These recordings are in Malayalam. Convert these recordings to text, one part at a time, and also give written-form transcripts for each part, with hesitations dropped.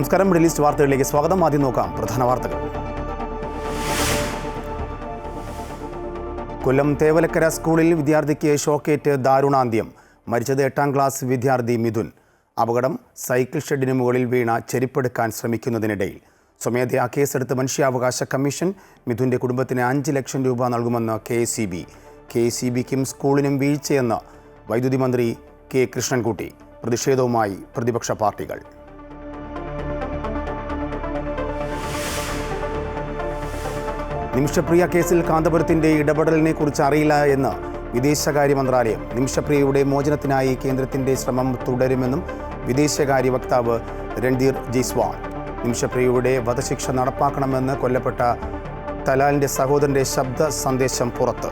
നമസ്കാരം. മിഡിൽ ഈസ്റ്റ് വാർത്തകളിലേക്ക് സ്വാഗതം. ആദ്യം നോക്കാം പ്രധാന വാർത്തകൾ. കൊല്ലം തേവലക്കര സ്കൂളിൽ വിദ്യാർത്ഥിക്ക് ഷോക്കേറ്റ് ദാരുണാന്ത്യം. മരിച്ചത് 8ാം ക്ലാസ് വിദ്യാർത്ഥി മിഥുൻ. അപകടം സൈക്കിൾ ഷെഡിന് മുകളിൽ വീണ ചെരുപ്പെടുക്കാൻ ശ്രമിക്കുന്നതിനിടയിൽ. സ്വമേധയാ കേസെടുത്ത് മനുഷ്യാവകാശ കമ്മീഷൻ. മിഥുൻ്റെ കുടുംബത്തിന് 5 ലക്ഷം രൂപ നൽകുമെന്ന് KCB-ക്കും സ്കൂളിനും വീഴ്ചയെന്ന് വൈദ്യുതി മന്ത്രി കെ കൃഷ്ണൻകുട്ടി. പ്രതിഷേധവുമായി പ്രതിപക്ഷ പാർട്ടികൾ. നിമിഷപ്രിയ കേസിൽ കാന്തപുരത്തിൻ്റെ ഇടപെടലിനെ കുറിച്ച് അറിയില്ല എന്ന് വിദേശകാര്യ മന്ത്രാലയം. നിമിഷപ്രിയയുടെ മോചനത്തിനായി കേന്ദ്രത്തിൻ്റെ ശ്രമം തുടരുമെന്നും വിദേശകാര്യ വക്താവ് രൺധീർ ജയ്സ്വാൾ. നിമിഷപ്രിയയുടെ വധശിക്ഷ നടപ്പാക്കണമെന്ന് കൊല്ലപ്പെട്ട തലാലിൻ്റെ സഹോദരൻ്റെ ശബ്ദ സന്ദേശം പുറത്ത്.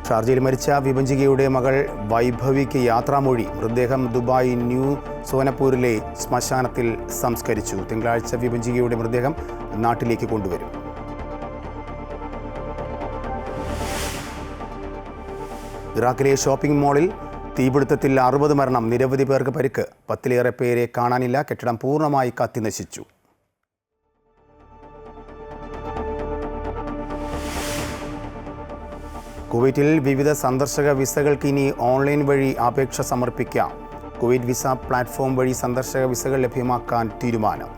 ഷാർജയിൽ മരിച്ച വിഭജികയുടെ മകൾ വൈഭവിക്ക് യാത്രാമൊഴി. മൃതദേഹം ദുബായ് ന്യൂ സോനപ്പൂരിലെ ശ്മശാനത്തിൽ സംസ്കരിച്ചു. തിങ്കളാഴ്ച വിഭജികയുടെ മൃതദേഹം നാട്ടിലേക്ക് കൊണ്ടുവരും. ഇറാഖിലെ ഷോപ്പിംഗ് മാളിൽ തീപിടുത്തത്തിൽ 60 മരണം, നിരവധി പേർക്ക് പരിക്ക്. 10ലേറെ പേരെ കാണാനില്ല. കെട്ടിടം പൂർണ്ണമായി കത്തിനശിച്ചു. കുവൈറ്റിൽ വിവിധ സന്ദർശക വിസകൾക്ക് ഇനി ഓൺലൈൻ വഴി അപേക്ഷ സമർപ്പിക്കാം. കുവൈറ്റ് വിസ പ്ലാറ്റ്ഫോം വഴി സന്ദർശക വിസകൾ ലഭ്യമാക്കാൻ തീരുമാനം.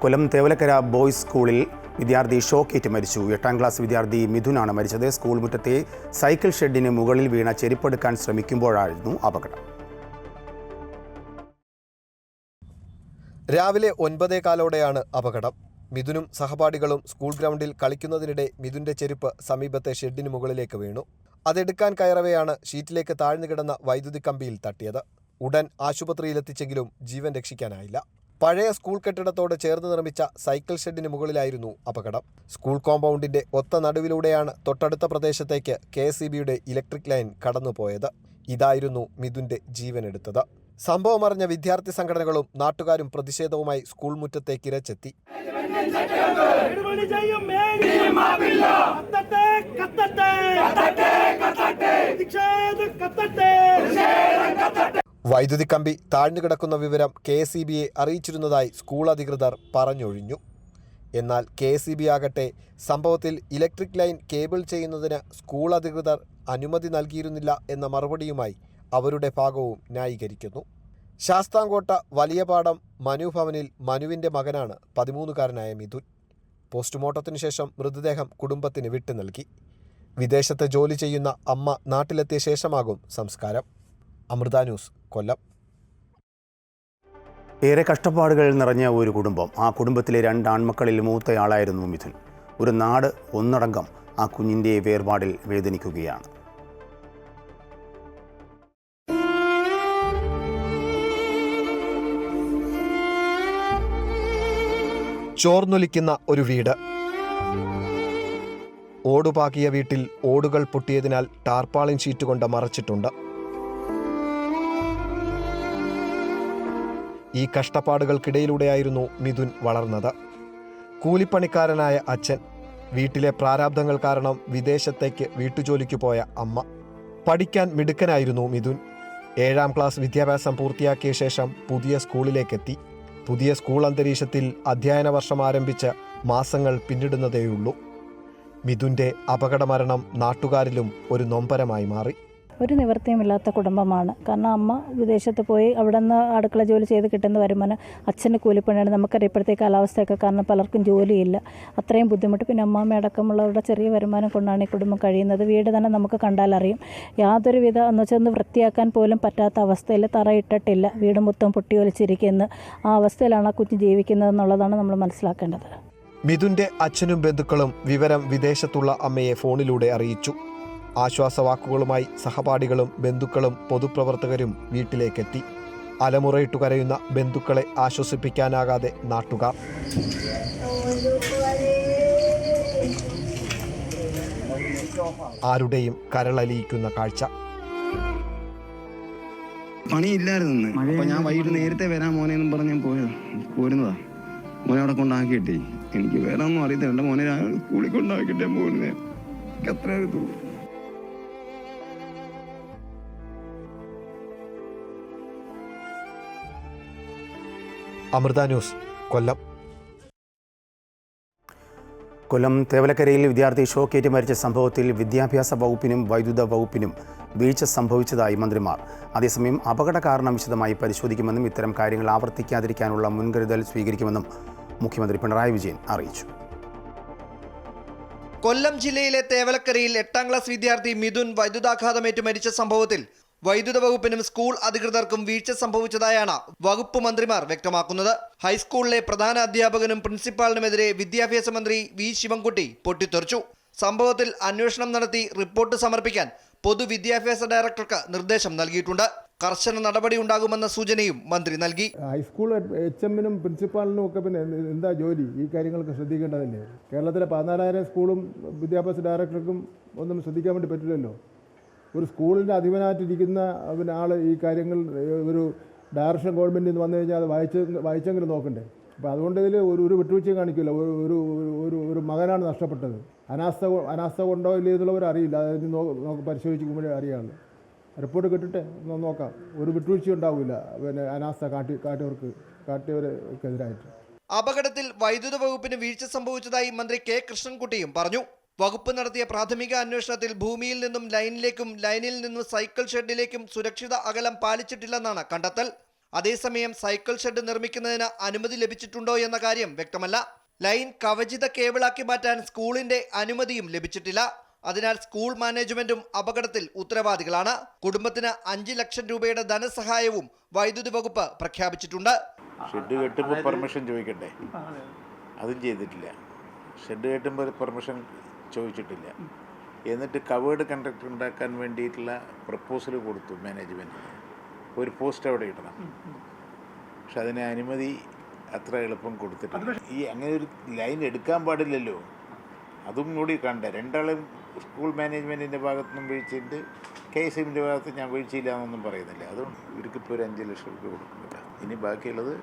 കൊല്ലം തേവലക്കര ബോയ്സ് സ്കൂളിൽ വിദ്യാർത്ഥി ഷോക്കേറ്റ് മരിച്ചു. 8ാം ക്ലാസ് വിദ്യാർത്ഥി മിഥുനാണ് മരിച്ചത്. സ്കൂൾ മുറ്റത്തെ സൈക്കിൾ ഷെഡിന് മുകളിൽ വീണ ചെരുപ്പെടുക്കാൻ ശ്രമിക്കുമ്പോഴായിരുന്നു അപകടം. രാവിലെ 9:15 അപകടം. മിഥുനും സഹപാഠികളും സ്കൂൾ ഗ്രൗണ്ടിൽ കളിക്കുന്നതിനിടെ മിഥുന്റെ ചെരുപ്പ് സമീപത്തെ ഷെഡിന് മുകളിലേക്ക് വീണു. അതെടുക്കാൻ കയറവെയാണ് ഷീറ്റിലേക്ക് താഴ്ന്നു കിടന്ന വൈദ്യുതി കമ്പിയിൽ തട്ടിയത്. ഉടൻ ആശുപത്രിയിലെത്തിച്ചെങ്കിലും ജീവൻ രക്ഷിക്കാനായില്ല. പഴയ സ്കൂൾ കെട്ടിടത്തോട് ചേർന്ന് നിർമ്മിച്ച സൈക്കിൾ ഷെഡിന് മുകളിലായിരുന്നു അപകടം. സ്കൂൾ കോമ്പൗണ്ടിന്റെ ഒത്ത നടുവിലൂടെയാണ് തൊട്ടടുത്ത പ്രദേശത്തേക്ക് KCB-യുടെ ഇലക്ട്രിക് ലൈൻ കടന്നുപോയത്. ഇതായിരുന്നു മിഥുന്റെ ജീവനെടുത്തത്. സംഭവമറിഞ്ഞ വിദ്യാർത്ഥി സംഘടനകളും നാട്ടുകാരും പ്രതിഷേധവുമായി സ്കൂൾ മുറ്റത്തേക്ക് ഇരച്ചെത്തി. വൈദ്യുതി കമ്പി താഴ്ന്നുകിടക്കുന്ന വിവരം KCB-യെ അറിയിച്ചിരുന്നതായി സ്കൂൾ അധികൃതർ പറഞ്ഞൊഴിഞ്ഞു. എന്നാൽ KCB ആകട്ടെ സംഭവത്തിൽ ഇലക്ട്രിക് ലൈൻ കേബിൾ ചെയ്യുന്നതിന് സ്കൂൾ അധികൃതർ അനുമതി നൽകിയിരുന്നില്ല എന്ന മറുപടിയുമായി അവരുടെ ഭാഗവും ന്യായീകരിക്കുന്നു. ശാസ്താംകോട്ട വലിയപാടം മനു ഭവനിൽ മനുവിൻ്റെ മകനാണ് 13-കാരനായ മിഥുൻ. പോസ്റ്റ്മോർട്ടത്തിനു ശേഷം മൃതദേഹം കുടുംബത്തിന് വിട്ടു നൽകി. വിദേശത്ത് ജോലി ചെയ്യുന്ന അമ്മ നാട്ടിലെത്തിയ ശേഷമാകും സംസ്കാരം. അമൃത ന്യൂസ്, കൊല്ലം. ഏറെ കഷ്ടപ്പാടുകൾ നിറഞ്ഞ ഒരു കുടുംബം. ആ കുടുംബത്തിലെ 2 ആൺമക്കളിൽ മൂത്തയാളായിരുന്നു മിഥുൻ. ഒരു നാട് ഒന്നടങ്കം ആ കുഞ്ഞിൻ്റെ വേർപാടിൽ വേദനിക്കുകയാണ്. ചോർന്നൊലിക്കുന്ന ഒരു വീട്. ഓടുപാകിയ വീട്ടിൽ ഓടുകൾ പൊട്ടിയതിനാൽ ടാർപ്പാളിൻ ഷീറ്റ് കൊണ്ട് മറച്ചിട്ടുണ്ട്. ഈ കഷ്ടപ്പാടുകൾക്കിടയിലൂടെയായിരുന്നു മിഥുൻ വളർന്നത്. കൂലിപ്പണിക്കാരനായ അച്ഛൻ, വീട്ടിലെ പ്രാരാബ്ധങ്ങൾ കാരണം വിദേശത്തേക്ക് വീട്ടുജോലിക്ക് പോയ അമ്മ. പഠിക്കാൻ മിടുക്കനായിരുന്നു മിഥുൻ. 7ാം ക്ലാസ് വിദ്യാഭ്യാസം പൂർത്തിയാക്കിയ ശേഷം പുതിയ സ്കൂളിലേക്കെത്തി. പുതിയ സ്കൂൾ അന്തരീക്ഷത്തിൽ അധ്യയന വർഷം ആരംഭിച്ച് മാസങ്ങൾ പിന്നിടുന്നതേയുള്ളൂ. മിഥുൻ്റെ അപകടമരണം നാട്ടുകാരിലും ഒരു നൊമ്പരമായി മാറി. ഒരു നിവൃത്തിയുമില്ലാത്ത കുടുംബമാണ്. കാരണം അമ്മ വിദേശത്ത് പോയി അവിടെ നിന്ന് അടുക്കള ജോലി ചെയ്ത് കിട്ടുന്ന വരുമാനം അച്ഛന് കൂലിപ്പണിയാണ്. നമുക്കറിയാം ഇപ്പോഴത്തെ കാലാവസ്ഥയൊക്കെ കാരണം പലർക്കും ജോലിയില്ല. അത്രയും ബുദ്ധിമുട്ട്. പിന്നെ അമ്മാമ്മ അടക്കമുള്ളവരുടെ ചെറിയ വരുമാനം കൊണ്ടാണ് ഈ കുടുംബം കഴിയുന്നത്. വീട് തന്നെ നമുക്ക് കണ്ടാലറിയും. യാതൊരുവിധ എന്ന് വെച്ചാൽ ഒന്ന് വൃത്തിയാക്കാൻ പോലും പറ്റാത്ത അവസ്ഥയിൽ, തറയിട്ടിട്ടില്ല, വീട് മൊത്തം പൊട്ടിയൊലിച്ചിരിക്കുന്നു. ആ അവസ്ഥയിലാണ് ആ കുഞ്ഞ് ജീവിക്കുന്നതെന്നുള്ളതാണ് നമ്മൾ മനസ്സിലാക്കേണ്ടത്. മിഥുൻ്റെ അച്ഛനും ബന്ധുക്കളും വിവരം വിദേശത്തുള്ള അമ്മയെ ഫോണിലൂടെ അറിയിച്ചു. ആശ്വാസവാക്കുകളുമായി സഹപാഠികളും ബന്ധുക്കളും പൊതുപ്രവർത്തകരും വീട്ടിലേക്കെത്തി. അലമുറയിട്ടു കരയുന്ന ബന്ധുക്കളെ ആശ്വസിപ്പിക്കാനാകാതെ നാട്ടുകാർ. ആരുടെയും കരളലിയിക്കുന്ന കാഴ്ച. പണിയില്ലായിരുന്നു. അപ്പൊ ഞാൻ വൈകിട്ട് നേരത്തെ വരാൻ മോനെന്നും പറഞ്ഞ് ഞാൻ പോരുന്നതാ. മോനെ അവിടെ കൊണ്ടാക്കിയിട്ടേ എനിക്ക് വേറെ ഒന്നും അറിയത്തില്ല. എൻ്റെ മോനെ ഞാൻ സ്കൂളിൽ കൊണ്ടാക്കിട്ടേ പോകുന്നേ. എനിക്ക് അത്ര അറിയത്തുള്ളൂ. അമൃത ന്യൂസ്, കൊല്ലം. കൊല്ലം തേവലക്കരയിൽ വിദ്യാർത്ഥി ഷോക്കേറ്റ് മരിച്ച സംഭവത്തിൽ വിദ്യാഭ്യാസ വകുപ്പിനും വൈദ്യുത വകുപ്പിനും വീഴ്ച സംഭവിച്ചതായി മന്ത്രിമാർ. അതേസമയം അപകട കാരണം വിശദമായി പരിശോധിക്കുമെന്നും ഇത്തരം കാര്യങ്ങൾ ആവർത്തിക്കാതിരിക്കാനുള്ള മുൻകരുതൽ സ്വീകരിക്കുമെന്നും മുഖ്യമന്ത്രി പിണറായി വിജയൻ അറിയിച്ചു. കൊല്ലം ജില്ലയിലെ തേവലക്കരയിൽ 8ാം ക്ലാസ് വിദ്യാർത്ഥി മിഥുൻ വൈദ്യുതാഘാതമേറ്റ് മരിച്ച സംഭവത്തിൽ വൈദ്യുത വകുപ്പിനും സ്കൂൾ അധികൃതർക്കും വീഴ്ച സംഭവിച്ചതായാണ് വകുപ്പ് മന്ത്രിമാർ വ്യക്തമാക്കുന്നത്. ഹൈസ്കൂളിലെ പ്രധാന അധ്യാപകനും പ്രിൻസിപ്പാളിനുമെതിരെ വിദ്യാഭ്യാസ മന്ത്രി വി ശിവൻകുട്ടി പൊട്ടിത്തെറിച്ചു. സംഭവത്തിൽ അന്വേഷണം നടത്തി റിപ്പോർട്ട് സമർപ്പിക്കാൻ പൊതുവിദ്യാഭ്യാസ ഡയറക്ടർക്ക് നിർദ്ദേശം നൽകിയിട്ടുണ്ട്. കർശന നടപടി ഉണ്ടാകുമെന്ന സൂചനയും മന്ത്രി നൽകി. ഹൈസ്കൂൾ HM-നും പ്രിൻസിപ്പാളിനും ഒക്കെ പിന്നെ എന്താ ജോലി? ഈ കാര്യങ്ങളൊക്കെ ശ്രദ്ധിക്കേണ്ടതല്ലേ? കേരളത്തിലെ 14,000 സ്കൂളും വിദ്യാഭ്യാസ ഡയറക്ടർക്കും ഒന്നും ശ്രദ്ധിക്കാൻ വേണ്ടി പറ്റില്ലല്ലോ. ഒരു സ്കൂളിൻ്റെ അധിപനായിട്ടിരിക്കുന്ന ആൾ ഈ കാര്യങ്ങൾ ഒരു ഡയറക്ഷൻ ഗവൺമെൻറ്റിൽ നിന്ന് വന്നു കഴിഞ്ഞാൽ അത് വായിച്ചെങ്കിലും നോക്കണ്ടേ? അപ്പോൾ അതുകൊണ്ട് ഇതിൽ ഒരു വിട്ടുവീഴ്ചയും കാണിക്കില്ല. ഒരു മകനാണ് നഷ്ടപ്പെട്ടത്. അനാസ്ഥ കൊണ്ടോ ഇല്ലയോ എന്നുള്ളവർ അറിയില്ല. അതിന് പരിശോധിക്കുമ്പോഴേ അറിയാമല്ലോ. റിപ്പോർട്ട് കിട്ടിട്ടെ നോക്കാം. ഒരു വിട്ടുവീഴ്ച ഉണ്ടാവില്ല പിന്നെ അനാസ്ഥ കാട്ടിയവർക്കെതിരായിട്ട്. അപകടത്തിൽ വൈദ്യുത വകുപ്പിന് വീഴ്ച സംഭവിച്ചതായി മന്ത്രി കെ കൃഷ്ണൻകുട്ടിയും പറഞ്ഞു. വകുപ്പ് നടത്തിയ പ്രാഥമിക അന്വേഷണത്തിൽ ഭൂമിയിൽ നിന്നും ലൈനിലേക്കും ലൈനിൽ നിന്നും സൈക്കിൾ ഷെഡിലേക്കും സുരക്ഷിത അകലം പാലിച്ചിട്ടില്ലെന്നാണ് കണ്ടെത്തൽ. അതേസമയം സൈക്കിൾ ഷെഡ് നിർമ്മിക്കുന്നതിന് അനുമതി ലഭിച്ചിട്ടുണ്ടോ എന്ന കാര്യം വ്യക്തമല്ല. ലൈൻ കവചിത കേബിളാക്കി മാറ്റാൻ സ്കൂളിന്റെ അനുമതിയും ലഭിച്ചിട്ടില്ല. അതിനാൽ സ്കൂൾ മാനേജ്മെന്റും അപകടത്തിൽ ഉത്തരവാദികളാണ്. കുടുംബത്തിന് 5 ലക്ഷം രൂപയുടെ ധനസഹായവും വൈദ്യുതി വകുപ്പ് പ്രഖ്യാപിച്ചിട്ടുണ്ട്. ഷെഡ് കെട്ടുമ്പോൾ പെർമിഷൻ ചോദിക്കണ്ടേ? അതും ചെയ്തിട്ടില്ല. ഷെഡ് കെട്ടുമ്പോൾ പെർമിഷൻ ചോദിച്ചിട്ടില്ല. എന്നിട്ട് കവേർഡ് കണ്ടക്ടർ ഉണ്ടാക്കാൻ വേണ്ടിയിട്ടുള്ള പ്രപ്പോസൽ കൊടുത്തു മാനേജ്മെൻറ്റിന്. ഒരു പോസ്റ്റ് അവിടെ ഇടണം. പക്ഷെ അതിന് അനുമതി അത്ര എളുപ്പം കൊടുത്തിട്ടില്ല. ഈ അങ്ങനെ ഒരു ലൈൻ എടുക്കാൻ പാടില്ലല്ലോ. അതും കൂടി കണ്ട രണ്ടാളും സ്കൂൾ മാനേജ്മെൻറ്റിൻ്റെ ഭാഗത്തുനിന്നും വീഴ്ചയുണ്ട്, KSEBിൻ്റെ ഭാഗത്ത് ഞാൻ വീഴ്ചയില്ല എന്നൊന്നും പറയുന്നില്ല. അതുകൊണ്ട് ഇവർക്കിപ്പോൾ ഒരു 5 ലക്ഷം രൂപ കൊടുക്കുന്നില്ല. ഇനി ബാക്കിയുള്ളത്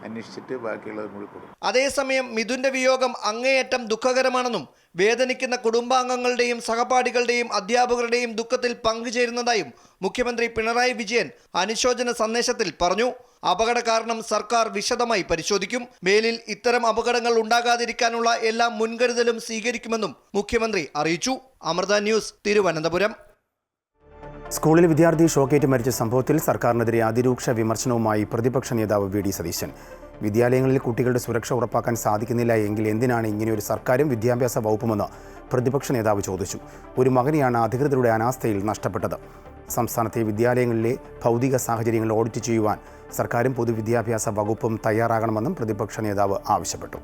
അന്വേഷിച്ചിട്ട് ബാക്കിയുള്ളത് കൂടി കൊടുക്കും. അതേസമയം മിഥുന്റെ വിയോഗം അങ്ങേയറ്റം ദുഃഖകരമാണെന്നും വേദനിക്കുന്ന കുടുംബാംഗങ്ങളുടെയും സഹപാഠികളുടെയും അധ്യാപകരുടെയും ദുഃഖത്തിൽ പങ്കുചേരുന്നതായും മുഖ്യമന്ത്രി പിണറായി വിജയൻ അനുശോചന സന്ദേശത്തിൽ പറഞ്ഞു. അപകട കാരണം സർക്കാർ വിശദമായി പരിശോധിക്കും. മേലിൽ ഇത്തരം അപകടങ്ങൾ ഉണ്ടാകാതിരിക്കാനുള്ള എല്ലാ മുൻകരുതലും സ്വീകരിക്കുമെന്നും മുഖ്യമന്ത്രി അറിയിച്ചു. അമൃത ന്യൂസ്, തിരുവനന്തപുരം. സ്കൂളിൽ വിദ്യാർത്ഥി ഷോക്കേറ്റ് മരിച്ച സംഭവത്തിൽ സർക്കാരിനെതിരെ അതിരൂക്ഷ വിമർശനവുമായി പ്രതിപക്ഷ നേതാവ് വി.ഡി. സതീശൻ. വിദ്യാലയങ്ങളിൽ കുട്ടികളുടെ സുരക്ഷ ഉറപ്പാക്കാൻ സാധിക്കുന്നില്ല എങ്കിൽ എന്തിനാണ് ഇങ്ങനെയൊരു സർക്കാരും വിദ്യാഭ്യാസ വകുപ്പുമെന്ന് പ്രതിപക്ഷ നേതാവ് ചോദിച്ചു. ഒരു മകനെയാണ് അധികൃതരുടെ അനാസ്ഥയിൽ നഷ്ടപ്പെട്ടത്. സംസ്ഥാനത്തെ വിദ്യാലയങ്ങളിലെ ഭൗതിക സാഹചര്യങ്ങൾ ഓഡിറ്റ് ചെയ്യുവാൻ സർക്കാരും പൊതുവിദ്യാഭ്യാസ വകുപ്പും തയ്യാറാകണമെന്നും പ്രതിപക്ഷ നേതാവ് ആവശ്യപ്പെട്ടു.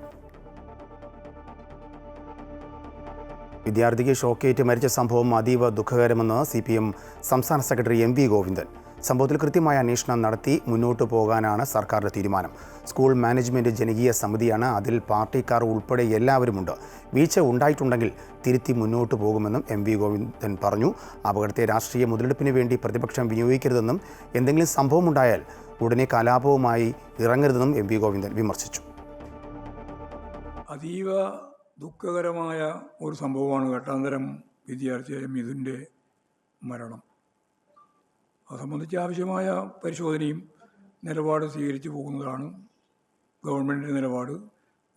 വിദ്യാർത്ഥിക്ക് ഷോക്കേറ്റ് മരിച്ച സംഭവം അതീവ ദുഃഖകരമെന്ന് CPM സംസ്ഥാന സെക്രട്ടറി MV ഗോവിന്ദൻ. സംഭവത്തിൽ കൃത്യമായ അന്വേഷണം നടത്തി മുന്നോട്ടു പോകാനാണ് സർക്കാരിൻ്റെ തീരുമാനം. സ്കൂൾ മാനേജ്മെൻറ്റ് ജനകീയ സമിതിയാണ്. അതിൽ പാർട്ടിക്കാർ ഉൾപ്പെടെ എല്ലാവരുമുണ്ട്. വീഴ്ച ഉണ്ടായിട്ടുണ്ടെങ്കിൽ തിരുത്തി മുന്നോട്ടു പോകുമെന്നും MV ഗോവിന്ദൻ പറഞ്ഞു. അപകടത്തെ രാഷ്ട്രീയ മുതലെടുപ്പിന് വേണ്ടി പ്രതിപക്ഷം വിനിയോഗിക്കരുതെന്നും എന്തെങ്കിലും സംഭവമുണ്ടായാൽ ഉടനെ കലാപവുമായി ഇറങ്ങരുതെന്നും MV ഗോവിന്ദൻ വിമർശിച്ചു. അതീവ ദുഃഖകരമായ ഒരു സംഭവമാണ് ഘട്ടാന്തരം വിദ്യാർത്ഥിയായ മിഥുൻ്റെ മരണം. അത് സംബന്ധിച്ച് ആവശ്യമായ പരിശോധനയും നിലപാട് സ്വീകരിച്ചു പോകുന്നതാണ് ഗവൺമെൻറ്റിൻ്റെ നിലപാട്.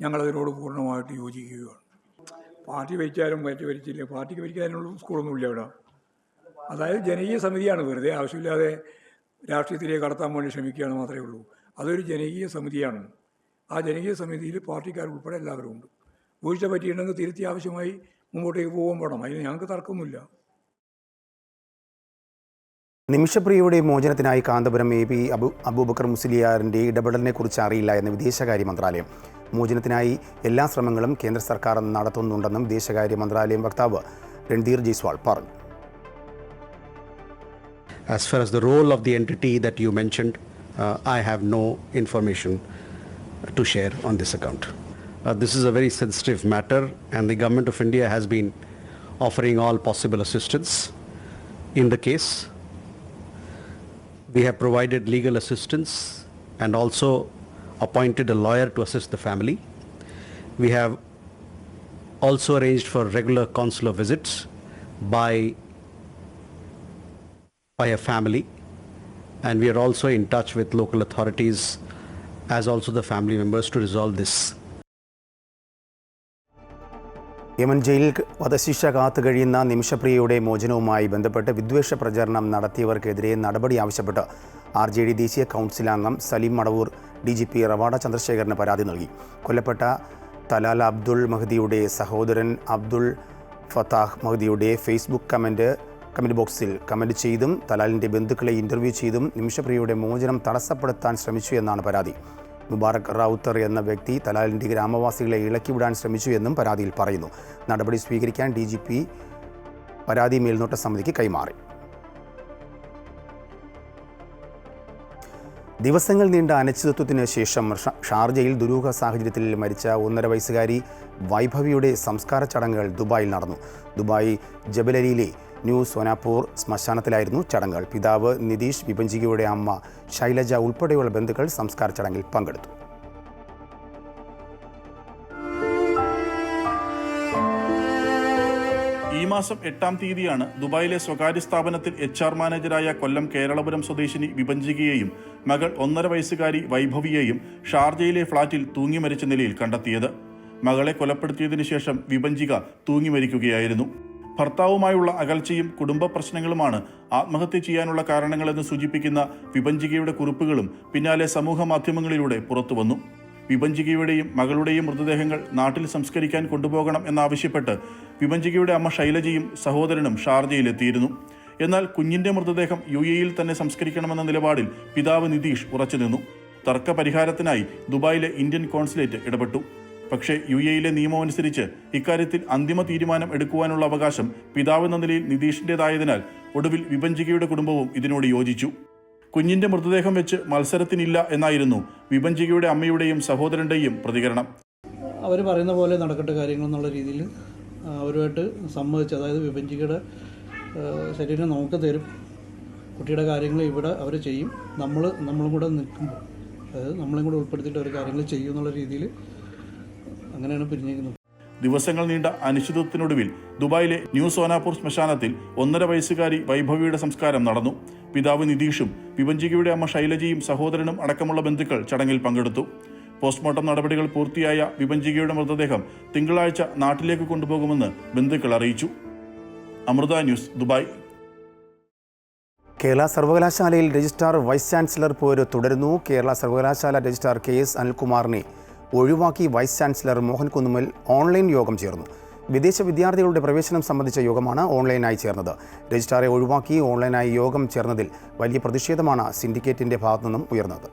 ഞങ്ങളതിനോട് പൂർണ്ണമായിട്ട് യോജിക്കുകയാണ്. പാർട്ടി ഭരിച്ചാലും ഭരിച്ചില്ല, പാർട്ടിക്ക് ഭരിക്കാനുള്ള സ്കൂളൊന്നുമില്ല ഇവിടെ. അതായത് ജനകീയ സമിതിയാണ്. വെറുതെ ആവശ്യമില്ലാതെ രാഷ്ട്രീയത്തിലേക്ക് കടത്താൻ വേണ്ടി ശ്രമിക്കുകയാണ് മാത്രമേ ഉള്ളൂ. അതൊരു ജനകീയ സമിതിയാണ്. ആ ജനകീയ സമിതിയിൽ പാർട്ടിക്കാർ ഉൾപ്പെടെ എല്ലാവരും ഉണ്ട്. വീഴ്ച പറ്റിയിട്ടുണ്ടെങ്കിൽ തിരുത്തി ആവശ്യമായി മുമ്പോട്ടേക്ക് പോകാൻ വേണം. അതിന് ഞങ്ങൾക്ക് തർക്കമൊന്നുമില്ല. നിമിഷപ്രിയയുടെ മോചനത്തിനായി കാന്തപുരം AP അബൂബക്കർ മുസ്ലിയാറിൻ്റെ ഇടപെടലിനെക്കുറിച്ച് അറിയില്ല എന്ന് വിദേശകാര്യ മന്ത്രാലയം. മോചനത്തിനായി എല്ലാ ശ്രമങ്ങളും കേന്ദ്ര സർക്കാർ നടത്തുന്നുണ്ടെന്നും വിദേശകാര്യ മന്ത്രാലയം വക്താവ് രൺധീർ ജയ്സ്വാൾ പറഞ്ഞു. As far as the role of the entity that you mentioned, I have no information to share on this account. This is a very sensitive matter and the Government of India has been offering all possible assistance in the case. We have provided legal assistance and also appointed a lawyer to assist the family. We have also arranged for regular consular visits by a family, and we are also in touch with local authorities as also the family members to resolve this. Yemen ജയിലിൽ വധശിക്ഷ കാത്തു കഴിയുന്ന നിമിഷപ്രിയയുടെ മോചനവുമായി ബന്ധപ്പെട്ട് വിദ്വേഷ പ്രചരണം നടത്തിയവർക്കെതിരെ നടപടി ആവശ്യപ്പെട്ട് RJD ദേശീയ കൗൺസിൽ അംഗം സലീം മടവൂർ DGP റവാഡ ചന്ദ്രശേഖരന് പരാതി നൽകി. കൊല്ലപ്പെട്ട തലാൽ അബ്ദുൾ മഹദിയുടെ സഹോദരൻ അബ്ദുൾ ഫത്താഹ് മഹദിയുടെ ഫേസ്ബുക്ക് കമൻറ്റ് ബോക്സിൽ കമൻറ്റ് ചെയ്തും തലാലിൻ്റെ ബന്ധുക്കളെ ഇൻ്റർവ്യൂ ചെയ്തും നിമിഷപ്രിയയുടെ മോചനം തടസ്സപ്പെടുത്താൻ ശ്രമിച്ചു എന്നാണ് പരാതി. മുബാറക് റൌത്തർ എന്ന വ്യക്തി തലാലിൻ്റെ ഗ്രാമവാസികളെ ഇളക്കിവിടാൻ ശ്രമിച്ചു എന്നും പരാതിയിൽ പറയുന്നു. നടപടി സ്വീകരിക്കാൻ DGP പരാതി മേൽനോട്ട സമിതിക്ക് കൈമാറി. ദിവസങ്ങൾ നീണ്ട അനിശ്ചിതത്വത്തിന് ശേഷം ഷാർജയിൽ ദുരൂഹ സാഹചര്യത്തിൽ മരിച്ച 1.5 വയസ്സുകാരി വൈഭവിയുടെ സംസ്കാര ചടങ്ങുകൾ ദുബായിൽ നടന്നു. ദുബായ് ജബലലിയിലെ ന്യൂ സോനാപൂർ ശ്മശാനത്തിലായിരുന്നു ചടങ്ങുകൾ. പിതാവ് നിതീഷ്, വിഭജികയുടെ അമ്മ ശൈലജ ഉൾപ്പെടെയുള്ള ബന്ധുക്കൾ സംസ്കാര ചടങ്ങിൽ പങ്കെടുത്തു. ഈ മാസം 8-ാം തീയതിയാണ് ദുബായിലെ സ്വകാര്യ സ്ഥാപനത്തിൽ HR മാനേജരായ കൊല്ലം കേരളപുരം സ്വദേശിനി വിഭജികയെയും മകൾ 1.5 വയസ്സുകാരി വൈഭവിയെയും ഷാർജയിലെ ഫ്ളാറ്റിൽ തൂങ്ങി മരിച്ച നിലയിൽ കണ്ടെത്തിയത്. മകളെ കൊലപ്പെടുത്തിയതിനു ശേഷം വിഭജിക തൂങ്ങി മരിക്കുകയായിരുന്നു. ഭർത്താവുമായുള്ള അകൽച്ചയും കുടുംബ പ്രശ്നങ്ങളുമാണ് ആത്മഹത്യ ചെയ്യാനുള്ള കാരണങ്ങളെന്ന് സൂചിപ്പിക്കുന്ന വിഭജികയുടെ കുറിപ്പുകളും പിന്നാലെ സമൂഹ മാധ്യമങ്ങളിലൂടെ പുറത്തുവന്നു. വിഭജികയുടെയും മകളുടെയും മൃതദേഹങ്ങൾ നാട്ടിൽ സംസ്കരിക്കാൻ കൊണ്ടുപോകണം എന്നാവശ്യപ്പെട്ട് വിഭജികയുടെ അമ്മ ശൈലജയും സഹോദരനും ഷാർജയിലെത്തിയിരുന്നു. എന്നാൽ കുഞ്ഞിന്റെ മൃതദേഹം UAE-യിൽ തന്നെ സംസ്കരിക്കണമെന്ന നിലപാടിൽ പിതാവ് നിതീഷ് ഉറച്ചുനിന്നു. തർക്ക പരിഹാരത്തിനായി ദുബായിലെ ഇന്ത്യൻ കോൺസുലേറ്റ് ഇടപെട്ടു. പക്ഷേ UAE-യിലെ നിയമമനുസരിച്ച് ഇക്കാര്യത്തിൽ അന്തിമ തീരുമാനം എടുക്കുവാനുള്ള അവകാശം പിതാവെന്ന നിലയിൽ നിതീഷിൻ്റെതായതിനാൽ ഒടുവിൽ വിഭജികയുടെ കുടുംബവും ഇതിനോട് യോജിച്ചു. കുഞ്ഞിന്റെ മൃതദേഹം വെച്ച് മത്സരത്തിനില്ല എന്നായിരുന്നു വിഭജികയുടെ അമ്മയുടെയും സഹോദരന്റെയും പ്രതികരണം. അവർ പറയുന്ന പോലെ നടക്കട്ടെ കാര്യങ്ങൾ എന്നുള്ള രീതിയിൽ അവരുമായിട്ട് സമ്മതിച്ചു. അതായത് വിഭജികയുടെ ശരീരം നമുക്ക് തരും, കുട്ടിയുടെ കാര്യങ്ങൾ ഇവിടെ അവർ ചെയ്യും, നമ്മളും കൂടെ നിൽക്കുമ്പോൾ, അതായത് നമ്മളെയും കൂടെ ഉൾപ്പെടുത്തിയിട്ട് അവർ കാര്യങ്ങൾ ചെയ്യും എന്നുള്ള രീതിയിൽ അങ്ങനെയാണ് പിരിഞ്ഞിരിക്കുന്നത്. ദിവസങ്ങൾ നീണ്ട അനിശ്ചിതത്വത്തിനൊടുവിൽ ദുബായിലെ ന്യൂ സോനാപൂർ ശ്മശാനത്തിൽ 1.5 വയസ്സുകാരി വൈഭവിയുടെ സംസ്കാരം നടന്നു. പിതാവ് നിതീഷും വിഭജികയുടെ അമ്മ ശൈലജയും സഹോദരനും അടക്കമുള്ള ബന്ധുക്കൾ ചടങ്ങിൽ പങ്കെടുത്തു. പോസ്റ്റ്മോർട്ടം നടപടികൾ പൂർത്തിയായ വിഭജികയുടെ മൃതദേഹം തിങ്കളാഴ്ച നാട്ടിലേക്ക് കൊണ്ടുപോകുമെന്ന് ബന്ധുക്കൾ അറിയിച്ചു. Amrita news, Dubai. കേരള സർവകലാശാലയിൽ രജിസ്ട്രാർ വൈസ് ചാൻസലർ പോര് തുടരുന്നു. കേരള സർവകലാശാല രജിസ്ട്രാർ KS അനിൽകുമാറിനെ ഒഴിവാക്കി vice chancellor Mohan Kunnummal online യോഗം ചേർന്നു. വിദേശ വിദ്യാർത്ഥികളുടെ പ്രവേശനം സംബന്ധിച്ച യോഗമാണ് ഓൺലൈനായി ചേർന്നത്. രജിസ്ട്രാറെ ഒഴിവാക്കി ഓൺലൈനായി യോഗം ചേർന്നതിൽ വലിയ പ്രതിഷേധമാണ് സിൻഡിക്കേറ്റിന്റെ ഭാഗത്തുനിന്നും ഉയർന്നത്.